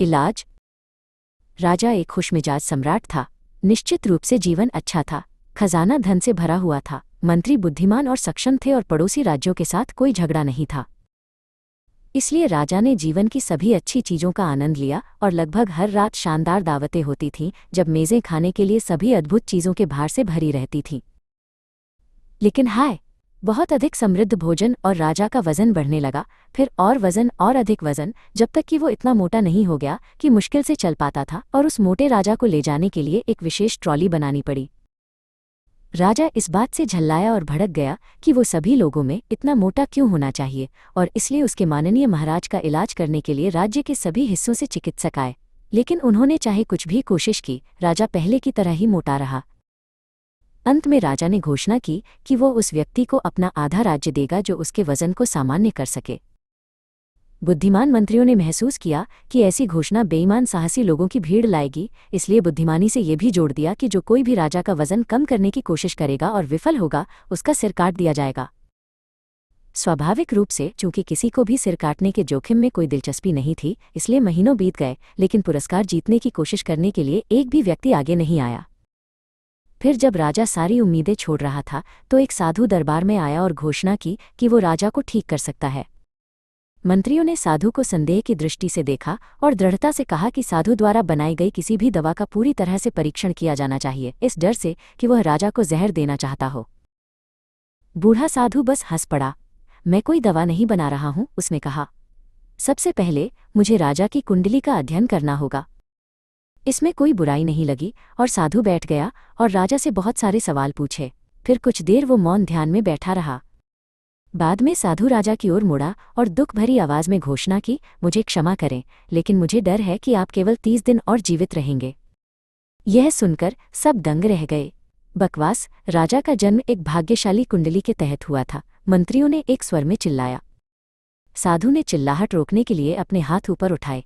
इलाज। राजा एक खुशमिजाज सम्राट था। निश्चित रूप से जीवन अच्छा था। खजाना धन से भरा हुआ था। मंत्री बुद्धिमान और सक्षम थे और पड़ोसी राज्यों के साथ कोई झगड़ा नहीं था। इसलिए राजा ने जीवन की सभी अच्छी चीजों का आनंद लिया और लगभग हर रात शानदार दावतें होती थीं, जब मेज़ें खाने के लिए सभी अद्भुत चीजों के भार से भरी रहती थीं। लेकिन हाय, बहुत अधिक समृद्ध भोजन और राजा का वजन बढ़ने लगा, फिर और वजन और अधिक वजन, जब तक कि वो इतना मोटा नहीं हो गया कि मुश्किल से चल पाता था और उस मोटे राजा को ले जाने के लिए एक विशेष ट्रॉली बनानी पड़ी। राजा इस बात से झल्लाया और भड़क गया कि वो सभी लोगों में इतना मोटा क्यों होना चाहिए, और इसलिए उसके माननीय महाराज का इलाज करने के लिए राज्य के सभी हिस्सों से चिकित्सक आए। लेकिन उन्होंने चाहे कुछ भी कोशिश की, राजा पहले की तरह ही मोटा रहा। अंत में राजा ने घोषणा की कि वो उस व्यक्ति को अपना आधा राज्य देगा जो उसके वजन को सामान्य कर सके। बुद्धिमान मंत्रियों ने महसूस किया कि ऐसी घोषणा बेईमान साहसी लोगों की भीड़ लाएगी, इसलिए बुद्धिमानी से ये भी जोड़ दिया कि जो कोई भी राजा का वजन कम करने की कोशिश करेगा और विफल होगा, उसका सिर काट दिया जाएगा। स्वाभाविक रूप से चूंकि किसी को भी सिर काटने के जोखिम में कोई दिलचस्पी नहीं थी, इसलिए महीनों बीत गए, लेकिन पुरस्कार जीतने की कोशिश करने के लिए एक भी व्यक्ति आगे नहीं आया। फिर जब राजा सारी उम्मीदें छोड़ रहा था, तो एक साधु दरबार में आया और घोषणा की कि वो राजा को ठीक कर सकता है। मंत्रियों ने साधु को संदेह की दृष्टि से देखा और दृढ़ता से कहा कि साधु द्वारा बनाई गई किसी भी दवा का पूरी तरह से परीक्षण किया जाना चाहिए, इस डर से कि वह राजा को जहर देना चाहता हो। बूढ़ा साधु बस हंस पड़ा। मैं कोई दवा नहीं बना रहा हूं, उसने कहा। सबसे पहले मुझे राजा की कुंडली का अध्ययन करना होगा। इसमें कोई बुराई नहीं लगी और साधु बैठ गया और राजा से बहुत सारे सवाल पूछे। फिर कुछ देर वो मौन ध्यान में बैठा रहा। बाद में साधु राजा की ओर मुड़ा और दुख भरी आवाज में घोषणा की, मुझे क्षमा करें, लेकिन मुझे डर है कि आप केवल 30 दिन और जीवित रहेंगे। यह सुनकर सब दंग रह गए। बकवास, राजा का जन्म एक भाग्यशाली कुंडली के तहत हुआ था, मंत्रियों ने एक स्वर में चिल्लाया। साधु ने चिल्लाहट रोकने के लिए अपने हाथ ऊपर उठाए।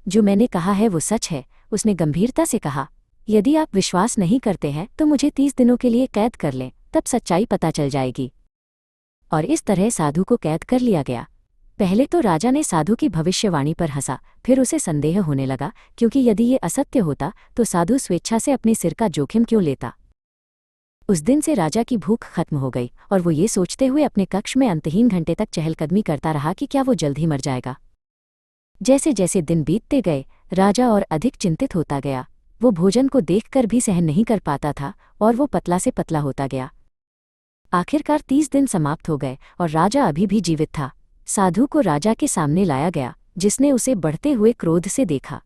जो मैंने कहा है वो सच है, उसने गंभीरता से कहा। यदि आप विश्वास नहीं करते हैं तो मुझे 30 दिनों के लिए कैद कर लें, तब सच्चाई पता चल जाएगी। और इस तरह साधु को कैद कर लिया गया। पहले तो राजा ने साधु की भविष्यवाणी पर हंसा, फिर उसे संदेह होने लगा, क्योंकि यदि ये असत्य होता तो साधु स्वेच्छा से अपने सिर का जोखिम क्यों लेता। उस दिन से राजा की भूख खत्म हो गई और वो ये सोचते हुए अपने कक्ष में अंतहीन घंटे तक चहलकदमी करता रहा कि क्या वो जल्द ही मर जाएगा। जैसे जैसे दिन बीतते गए, राजा और अधिक चिंतित होता गया। वो भोजन को देखकर भी सहन नहीं कर पाता था और वो पतला से पतला होता गया। आखिरकार 30 दिन समाप्त हो गए और राजा अभी भी जीवित था। साधु को राजा के सामने लाया गया, जिसने उसे बढ़ते हुए क्रोध से देखा।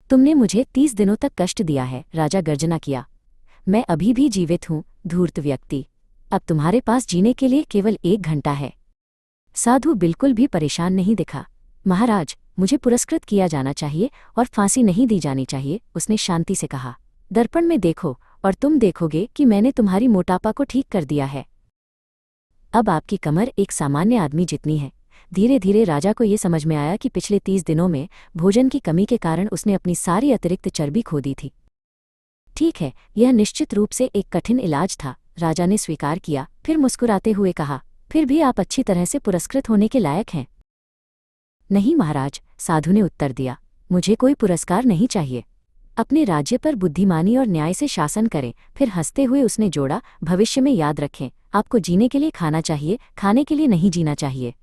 तुमने मुझे 30 दिनों तक कष्ट दिया है, राजा गर्जना किया। मैं अभी भी जीवित हूँ, धूर्त व्यक्ति। अब तुम्हारे पास जीने के लिए केवल 1 घंटा है। साधु बिल्कुल भी परेशान नहीं दिखा। महाराज, मुझे पुरस्कृत किया जाना चाहिए और फांसी नहीं दी जानी चाहिए, उसने शांति से कहा। दर्पण में देखो और तुम देखोगे कि मैंने तुम्हारी मोटापा को ठीक कर दिया है। अब आपकी कमर एक सामान्य आदमी जितनी है। धीरे धीरे राजा को ये समझ में आया कि पिछले 30 दिनों में भोजन की कमी के कारण उसने अपनी सारी अतिरिक्त चर्बी खो दी थी। ठीक है, यह निश्चित रूप से एक कठिन इलाज था, राजा ने स्वीकार किया, फिर मुस्कुराते हुए कहा, फिर भी आप अच्छी तरह से पुरस्कृत होने के लायक हैं। नहीं महाराज, साधु ने उत्तर दिया, मुझे कोई पुरस्कार नहीं चाहिए। अपने राज्य पर बुद्धिमानी और न्याय से शासन करें। फिर हंसते हुए उसने जोड़ा, भविष्य में याद रखें, आपको जीने के लिए खाना चाहिए, खाने के लिए नहीं जीना चाहिए।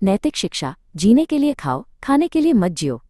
नैतिक शिक्षा, जीने के लिए खाओ, खाने के लिए मत जियो।